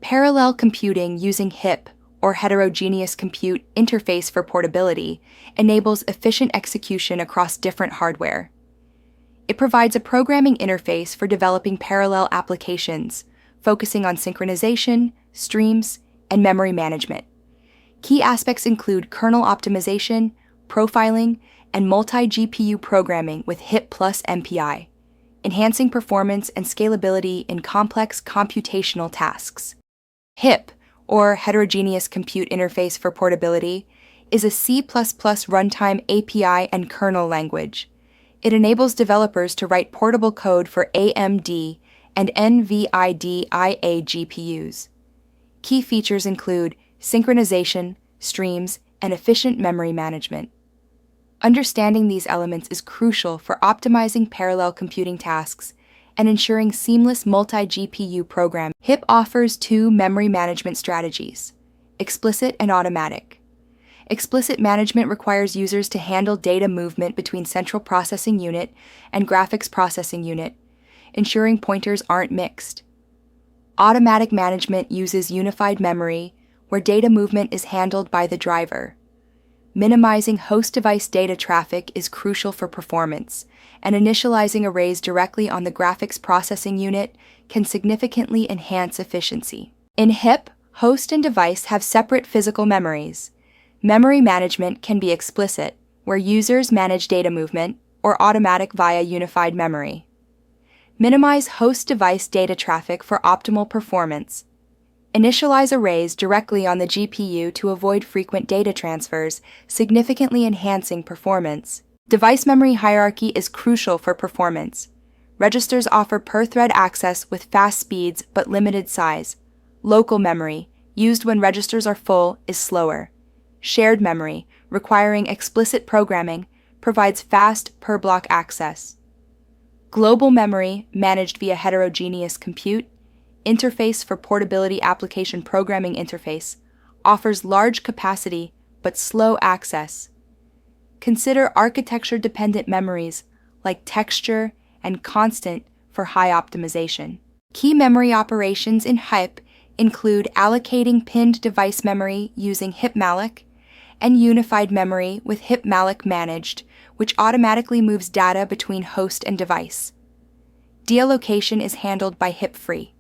Parallel computing using HIP, or Heterogeneous-Compute Interface for Portability, enables efficient execution across different hardware. It provides a programming interface for developing parallel applications, focusing on synchronization, streams, and memory management. Key aspects include kernel optimization, profiling, and multi-GPU programming with HIP plus MPI, enhancing performance and scalability in complex computational tasks. HIP, or Heterogeneous Compute Interface for Portability, is a C++ runtime API and kernel language. It enables developers to write portable code for AMD and NVIDIA GPUs. Key features include synchronization, streams, and efficient memory management. Understanding these elements is crucial for optimizing parallel computing tasks and ensuring seamless multi-GPU programming. HIP offers two memory management strategies: explicit and automatic. Explicit management requires users to handle data movement between central processing unit and graphics processing unit, ensuring pointers aren't mixed. Automatic management uses unified memory, where data movement is handled by the driver. Minimizing host device data traffic is crucial for performance, and initializing arrays directly on the graphics processing unit can significantly enhance efficiency. In HIP, host and device have separate physical memories. Memory management can be explicit, where users manage data movement, or automatic via unified memory. Minimize host device data traffic for optimal performance. Initialize arrays directly on the GPU to avoid frequent data transfers, significantly enhancing performance. Device memory hierarchy is crucial for performance. Registers offer per-thread access with fast speeds but limited size. Local memory, used when registers are full, is slower. Shared memory, requiring explicit programming, provides fast per-block access. Global memory, managed via heterogeneous compute interface for portability application programming interface, offers large capacity but slow access. Consider architecture-dependent memories like texture and constant for high optimization. Key memory operations in HIP include allocating pinned device memory using HIP-malloc and unified memory with HIP-malloc managed, which automatically moves data between host and device. Deallocation is handled by HIP-free.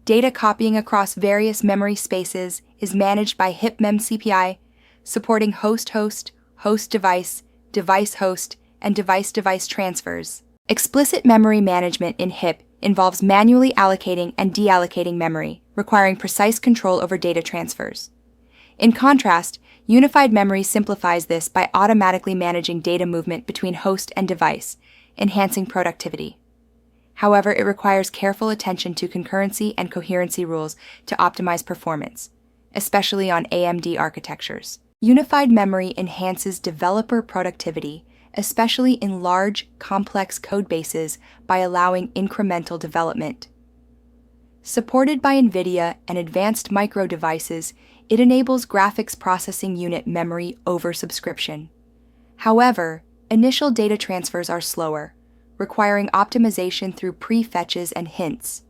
Data copying across various memory spaces is managed by HIP-mem-CPI, supporting host-host, host-device, device-host, and device-device transfers. Explicit memory management in HIP involves manually allocating and deallocating memory, requiring precise control over data transfers. In contrast, unified memory simplifies this by automatically managing data movement between host and device, enhancing productivity. However, it requires careful attention to concurrency and coherency rules to optimize performance, especially on AMD architectures. Unified memory enhances developer productivity, especially in large, complex code bases, by allowing incremental development. Supported by NVIDIA and advanced micro devices, it enables graphics processing unit memory over subscription. However, initial data transfers are slower, requiring optimization through prefetches and hints.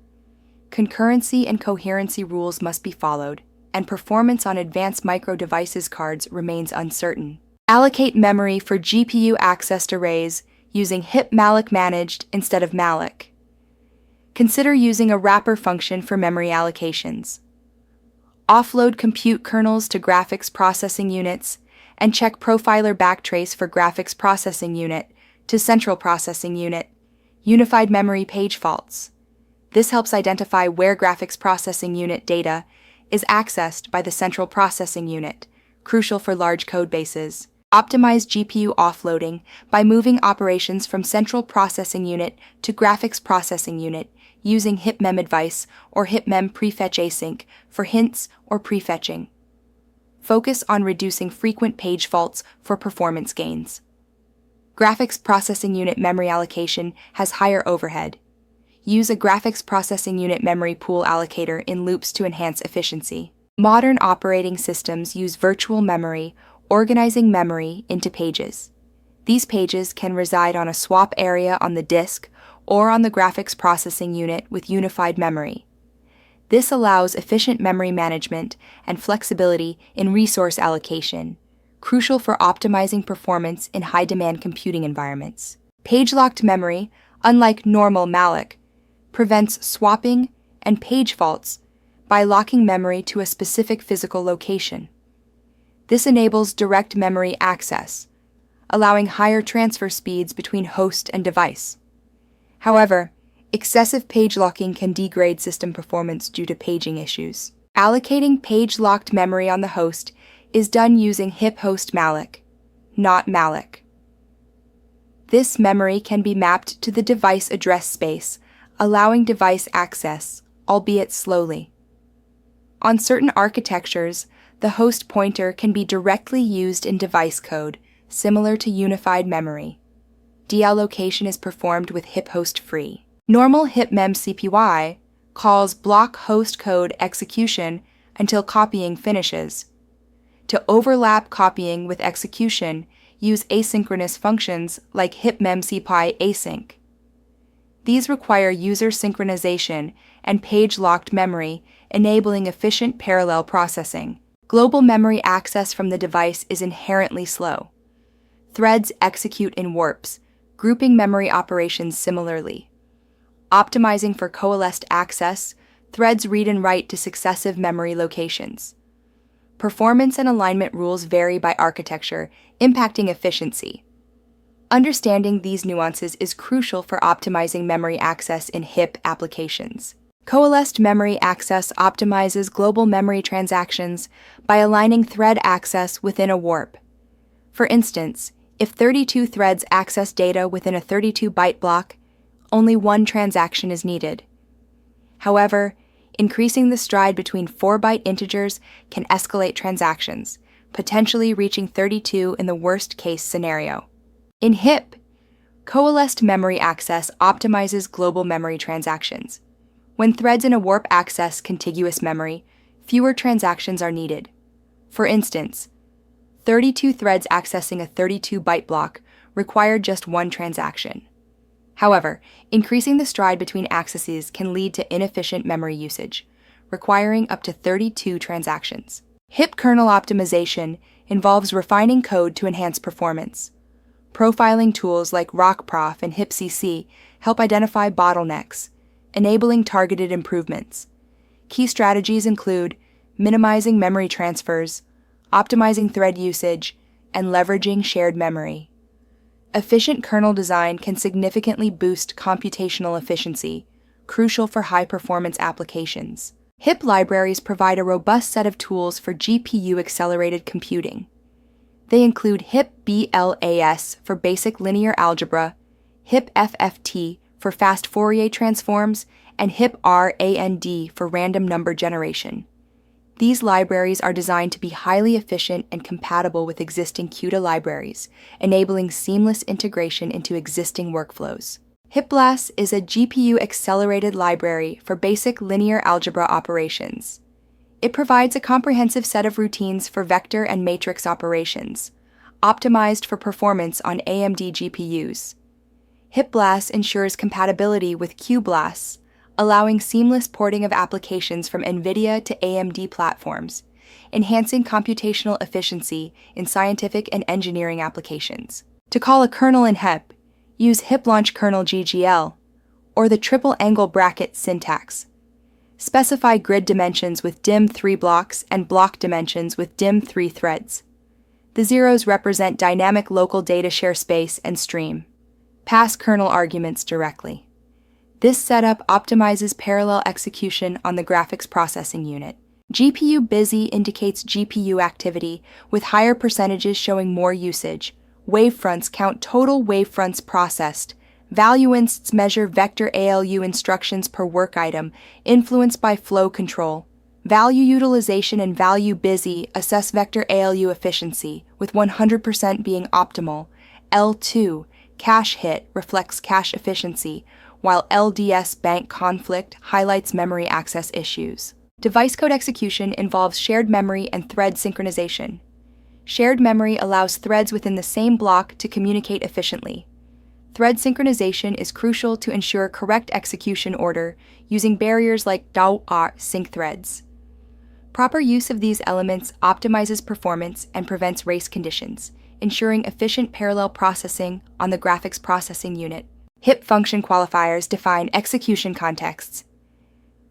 Concurrency and coherency rules must be followed, and performance on advanced micro devices cards remains uncertain. Allocate memory for GPU-accessed arrays using HIP-malloc managed instead of malloc. Consider using a wrapper function for memory allocations. Offload compute kernels to graphics processing units, and check profiler backtrace for graphics processing unit to central processing unit, unified memory page faults. This helps identify where graphics processing unit data is accessed by the central processing unit, crucial for large code bases. Optimize GPU offloading by moving operations from central processing unit to graphics processing unit using HIP-mem-advice or HIP-mem-prefetch async for hints or prefetching. Focus on reducing frequent page faults for performance gains. Graphics processing unit memory allocation has higher overhead. Use a graphics processing unit memory pool allocator in loops to enhance efficiency. Modern operating systems use virtual memory, organizing memory into pages. These pages can reside on a swap area on the disk or on the graphics processing unit with unified memory. This allows efficient memory management and flexibility in resource allocation, crucial for optimizing performance in high-demand computing environments. Page-locked memory, unlike normal malloc, prevents swapping and page faults by locking memory to a specific physical location. This enables direct memory access, allowing higher transfer speeds between host and device. However, excessive page locking can degrade system performance due to paging issues. Allocating page-locked memory on the host is done using HIP host malloc, not malloc. This memory can be mapped to the device address space, allowing device access, albeit slowly. On certain architectures, the host pointer can be directly used in device code, similar to unified memory. Deallocation is performed with HIP host free. Normal HIP-mem CPY calls block host code execution until copying finishes. To overlap copying with execution, use asynchronous functions like HIP-mem CPY async. These require user synchronization and page-locked memory, enabling efficient parallel processing. Global memory access from the device is inherently slow. Threads execute in warps, grouping memory operations similarly. Optimizing for coalesced access, threads read and write to successive memory locations. Performance and alignment rules vary by architecture, impacting efficiency. Understanding these nuances is crucial for optimizing memory access in HIP applications. Coalesced memory access optimizes global memory transactions by aligning thread access within a warp. For instance, if 32 threads access data within a 32-byte block, only one transaction is needed. However, increasing the stride between 4-byte integers can escalate transactions, potentially reaching 32 in the worst-case scenario. In HIP, coalesced memory access optimizes global memory transactions. When threads in a warp access contiguous memory, fewer transactions are needed. For instance, 32 threads accessing a 32-byte block require just one transaction. However, increasing the stride between accesses can lead to inefficient memory usage, requiring up to 32 transactions. HIP kernel optimization involves refining code to enhance performance. Profiling tools like RockProf and HipCC help identify bottlenecks, enabling targeted improvements. Key strategies include minimizing memory transfers, optimizing thread usage, and leveraging shared memory. Efficient kernel design can significantly boost computational efficiency, crucial for high-performance applications. HIP libraries provide a robust set of tools for GPU-accelerated computing. They include HIP-BLAS for basic linear algebra, HIP-FFT for fast Fourier transforms, and HIP-RAND for random number generation. These libraries are designed to be highly efficient and compatible with existing CUDA libraries, enabling seamless integration into existing workflows. HIP-BLAS is a GPU-accelerated library for basic linear algebra operations. It provides a comprehensive set of routines for vector and matrix operations, optimized for performance on AMD GPUs. HIP-BLAS ensures compatibility with QBLAS, allowing seamless porting of applications from NVIDIA to AMD platforms, enhancing computational efficiency in scientific and engineering applications. To call a kernel in HIP, use HIP-launch kernel GGL, or the triple angle bracket syntax. Specify grid dimensions with dim3 blocks and block dimensions with dim3 threads. The zeros represent dynamic local data share space and stream. Pass kernel arguments directly. This setup optimizes parallel execution on the graphics processing unit. GPU busy indicates GPU activity, with higher percentages showing more usage. Wavefronts count total wavefronts processed. Valueinsts measure vector ALU instructions per work item, influenced by flow control. Value utilization and value busy assess vector ALU efficiency, with 100% being optimal. L2, cache hit, reflects cache efficiency, while LDS bank conflict highlights memory access issues. Device code execution involves shared memory and thread synchronization. Shared memory allows threads within the same block to communicate efficiently. Thread synchronization is crucial to ensure correct execution order using barriers like DAO sync threads. Proper use of these elements optimizes performance and prevents race conditions, ensuring efficient parallel processing on the graphics processing unit. HIP function qualifiers define execution contexts.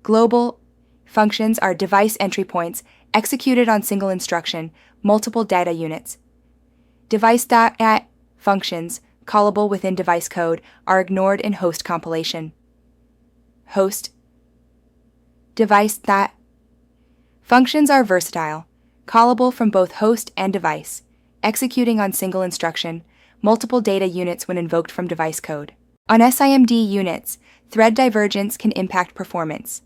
Global functions are device entry points executed on single instruction, multiple data units. Device data functions callable within device code are ignored in host compilation. Host device data functions are versatile, callable from both host and device, executing on single instruction, multiple data units when invoked from device code. On SIMD units, thread divergence can impact performance.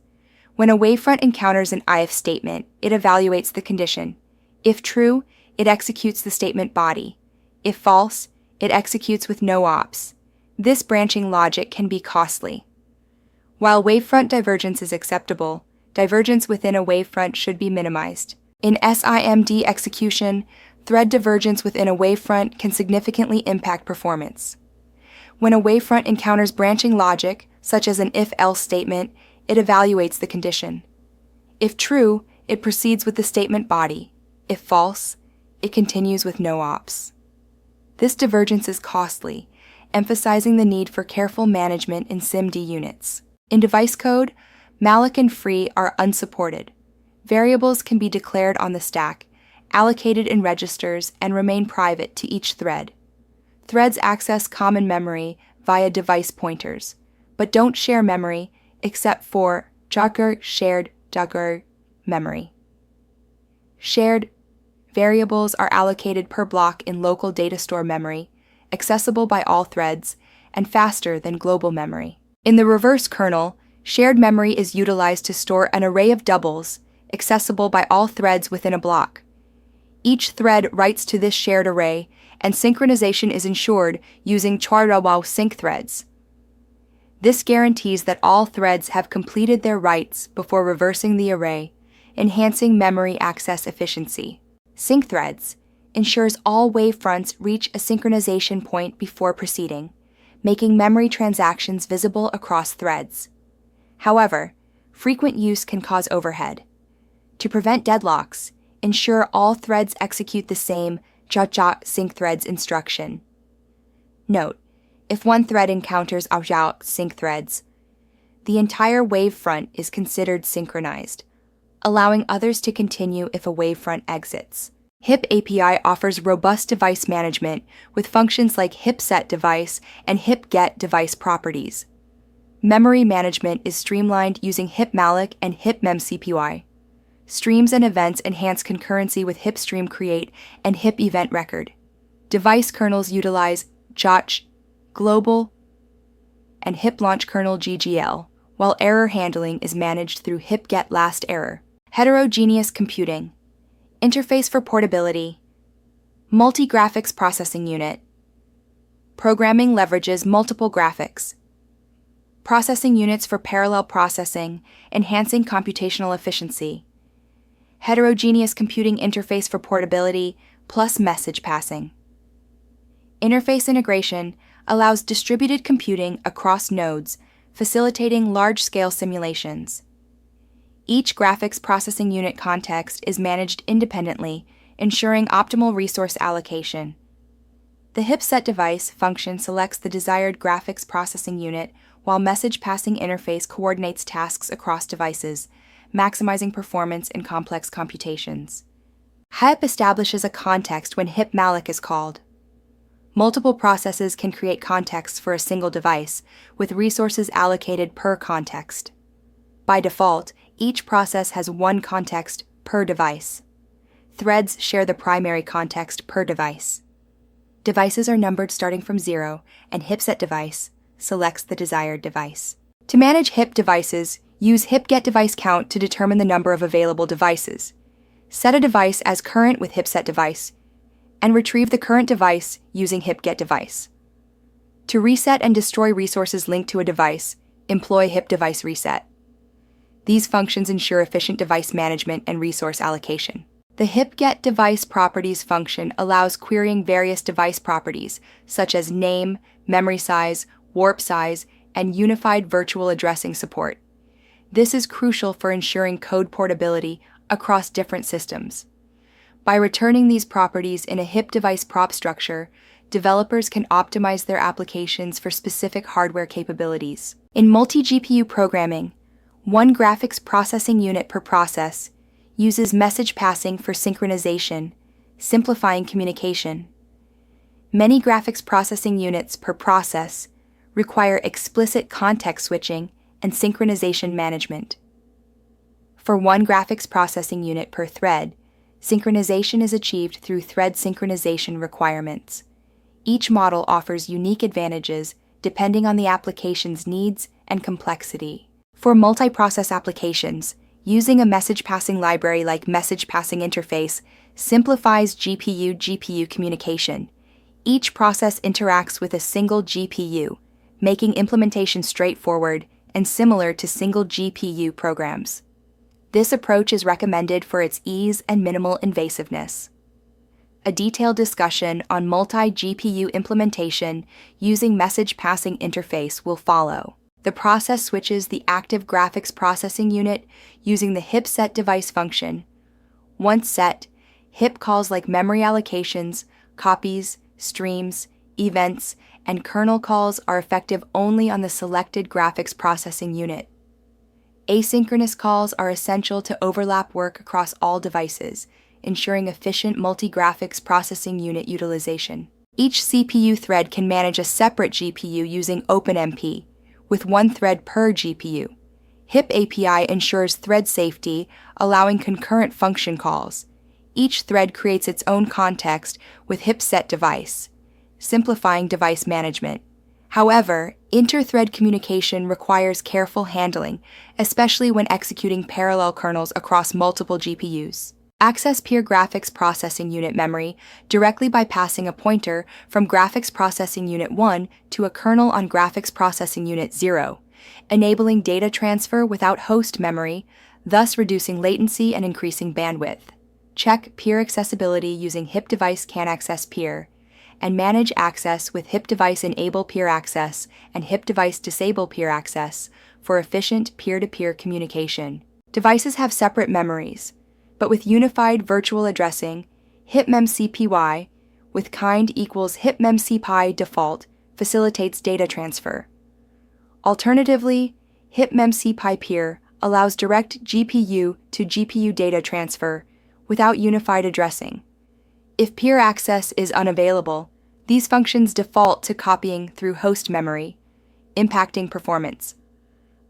When a wavefront encounters an if statement, it evaluates the condition. If true, it executes the statement body. If false, it executes with no ops. This branching logic can be costly. While wavefront divergence is acceptable, divergence within a wavefront should be minimized. In SIMD execution, thread divergence within a wavefront can significantly impact performance. When a wavefront encounters branching logic, such as an if-else statement, it evaluates the condition. If true, it proceeds with the statement body. If false, it continues with no ops. This divergence is costly, emphasizing the need for careful management in SIMD units. In device code, malloc and free are unsupported. Variables can be declared on the stack, allocated in registers, and remain private to each thread. Threads access common memory via device pointers, but don't share memory except for shared memory. Shared variables are allocated per block in local data store memory, accessible by all threads, and faster than global memory. In the reverse kernel, shared memory is utilized to store an array of doubles, accessible by all threads within a block. Each thread writes to this shared array, and synchronization is ensured using Chorrawao sync threads. This guarantees that all threads have completed their writes before reversing the array, enhancing memory access efficiency. Sync threads ensures all wavefronts reach a synchronization point before proceeding, making memory transactions visible across threads. However, frequent use can cause overhead. To prevent deadlocks, ensure all threads execute the same sync threads instruction. Note, if one thread encounters sync threads, the entire wavefront is considered synchronized, allowing others to continue if a wavefront exits. HIP API offers robust device management with functions like HipSetDevice and HipGetDevice properties. Memory management is streamlined using HipMalloc and HipMemCPY. Streams and events enhance concurrency with HipStreamCreate and HipEventRecord. Device kernels utilize JOTCH, Global, and HipLaunchKernel GGL, while error handling is managed through HipGetLastError. Heterogeneous computing. Interface for portability. Multi-graphics processing unit. Programming leverages multiple graphics. Processing units for parallel processing, enhancing computational efficiency. Heterogeneous computing interface for portability plus message passing. Interface integration allows distributed computing across nodes, facilitating large-scale simulations. Each graphics processing unit context is managed independently, ensuring optimal resource allocation. The HipSetDevice function selects the desired graphics processing unit, while message passing interface coordinates tasks across devices, maximizing performance in complex computations. HIP establishes a context when HipMalloc is called. Multiple processes can create contexts for a single device, with resources allocated per context. By default, each process has one context per device. Threads share the primary context per device. Devices are numbered starting from 0, and HipSetDevice selects the desired device. To manage HIP devices, use HipGetDeviceCount to determine the number of available devices. Set a device as current with HipSetDevice, and retrieve the current device using HipGetDevice. To reset and destroy resources linked to a device, employ HipDeviceReset. These functions ensure efficient device management and resource allocation. The HIP-GetDevice properties function allows querying various device properties, such as name, memory size, warp size, and unified virtual addressing support. This is crucial for ensuring code portability across different systems. By returning these properties in a HIP device prop structure, developers can optimize their applications for specific hardware capabilities. In multi-GPU programming, one graphics processing unit per process uses message passing for synchronization, simplifying communication. Many graphics processing units per process require explicit context switching and synchronization management. For one graphics processing unit per thread, synchronization is achieved through thread synchronization requirements. Each model offers unique advantages depending on the application's needs and complexity. For multi-process applications, using a message passing library like Message Passing Interface simplifies GPU-GPU communication. Each process interacts with a single GPU, making implementation straightforward and similar to single GPU programs. This approach is recommended for its ease and minimal invasiveness. A detailed discussion on multi-GPU implementation using Message Passing Interface will follow. The process switches the active graphics processing unit using the HIP set device function. Once set, HIP calls like memory allocations, copies, streams, events, and kernel calls are effective only on the selected graphics processing unit. Asynchronous calls are essential to overlap work across all devices, ensuring efficient multi-graphics processing unit utilization. Each CPU thread can manage a separate GPU using OpenMP, with one thread per GPU. HIP API ensures thread safety, allowing concurrent function calls. Each thread creates its own context with HIP set device, simplifying device management. However, inter-thread communication requires careful handling, especially when executing parallel kernels across multiple GPUs. Access peer graphics processing unit memory directly by passing a pointer from graphics processing unit 1 to a kernel on graphics processing unit 0, enabling data transfer without host memory, thus reducing latency and increasing bandwidth. Check peer accessibility using HIP device can access peer, and manage access with HIP device enable peer access and HIP device disable peer access for efficient peer-to-peer communication. Devices have separate memories, but with unified virtual addressing, HIP-MEMCPY with kind equals HIP-MEMCPY default facilitates data transfer. Alternatively, HIP-MEMCPY peer allows direct GPU to GPU data transfer without unified addressing. If peer access is unavailable, these functions default to copying through host memory, impacting performance.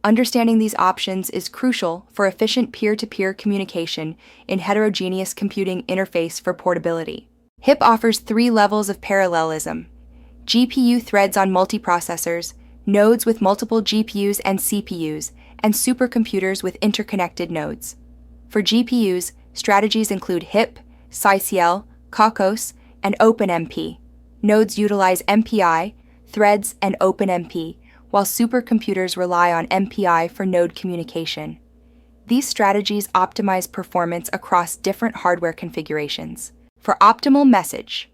Understanding these options is crucial for efficient peer-to-peer communication in heterogeneous computing interface for portability. HIP offers 3 levels of parallelism: GPU threads on multiprocessors, nodes with multiple GPUs and CPUs, and supercomputers with interconnected nodes. For GPUs, strategies include HIP, SciCL, Cocos, and OpenMP. Nodes utilize MPI, threads, and OpenMP, while supercomputers rely on MPI for node communication. These strategies optimize performance across different hardware configurations. For optimal message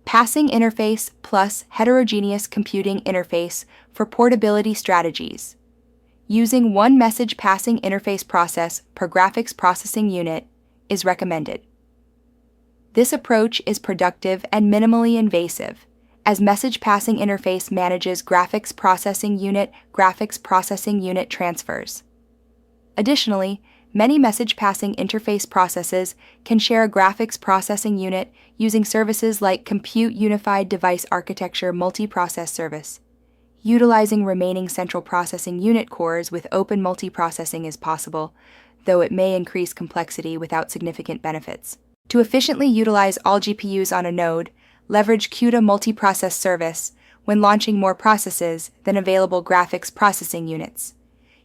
passing interface plus heterogeneous computing interface for portability strategies. Using one message passing interface process per graphics processing unit is recommended. This approach is productive and minimally invasive, as message passing interface manages graphics processing unit transfers. Additionally, many message passing interface processes can share a graphics processing unit using services like Compute Unified Device Architecture Multiprocess Service. Utilizing remaining central processing unit cores with open multiprocessing is possible, though it may increase complexity without significant benefits. To efficiently utilize all GPUs on a node, leverage CUDA multiprocess service when launching more processes than available graphics processing units.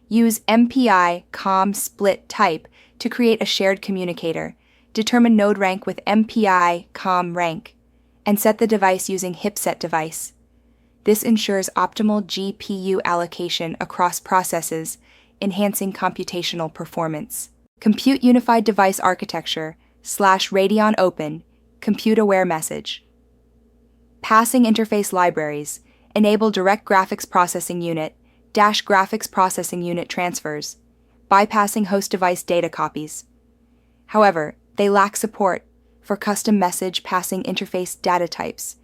Use MPI COM split type to create a shared communicator, determine node rank with MPI COM rank, and set the device using HIP set device. This ensures optimal GPU allocation across processes, enhancing computational performance. Compute Unified Device Architecture Radeon Open Compute Aware Message. Passing interface libraries enable direct graphics processing unit - graphics processing unit transfers, bypassing host device data copies. However, they lack support for custom message passing interface data types,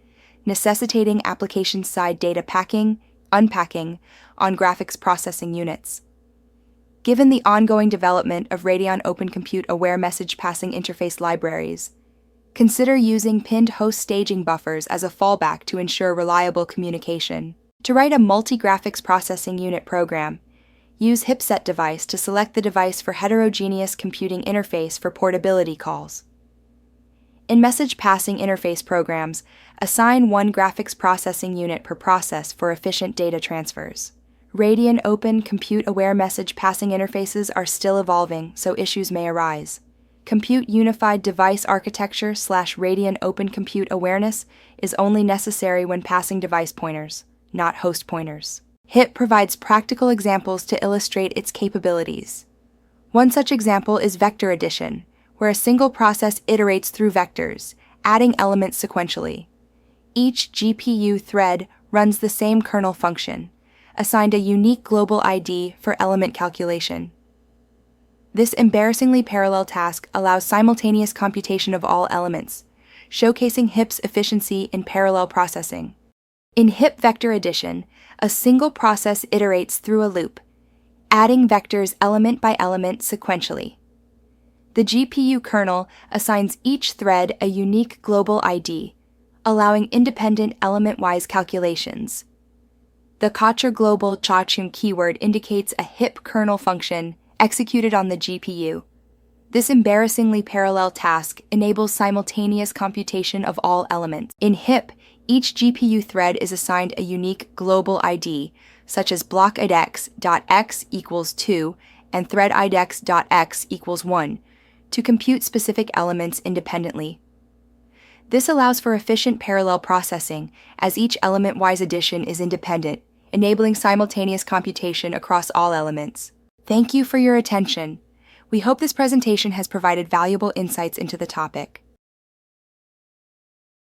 necessitating application-side data packing, unpacking on graphics processing units. Given the ongoing development of Radeon Open Compute Aware Message Passing Interface libraries, consider using pinned host staging buffers as a fallback to ensure reliable communication. To write a multi-graphics processing unit program, use HipSet device to select the device for Heterogeneous Computing Interface for portability calls. In message passing interface programs, assign one graphics processing unit per process for efficient data transfers. Radeon Open Compute Aware Message Passing interfaces are still evolving, so issues may arise. Compute Unified Device Architecture / Radeon Open Compute Awareness is only necessary when passing device pointers, not host pointers. HIP provides practical examples to illustrate its capabilities. One such example is vector addition, where a single process iterates through vectors, adding elements sequentially. Each GPU thread runs the same kernel function, assigned a unique global ID for element calculation. This embarrassingly parallel task allows simultaneous computation of all elements, showcasing HIP's efficiency in parallel processing. In HIP vector addition, a single process iterates through a loop, adding vectors element by element sequentially. The GPU kernel assigns each thread a unique global ID, allowing independent element-wise calculations. The Kachar global chachun keyword indicates a HIP kernel function executed on the GPU. This embarrassingly parallel task enables simultaneous computation of all elements. In HIP, each GPU thread is assigned a unique global ID, such as block_IDEX.x equals 2 and thread_IDEX.x equals 1, to compute specific elements independently. This allows for efficient parallel processing, as each element-wise addition is independent, enabling simultaneous computation across all elements. Thank you for your attention. We hope this presentation has provided valuable insights into the topic.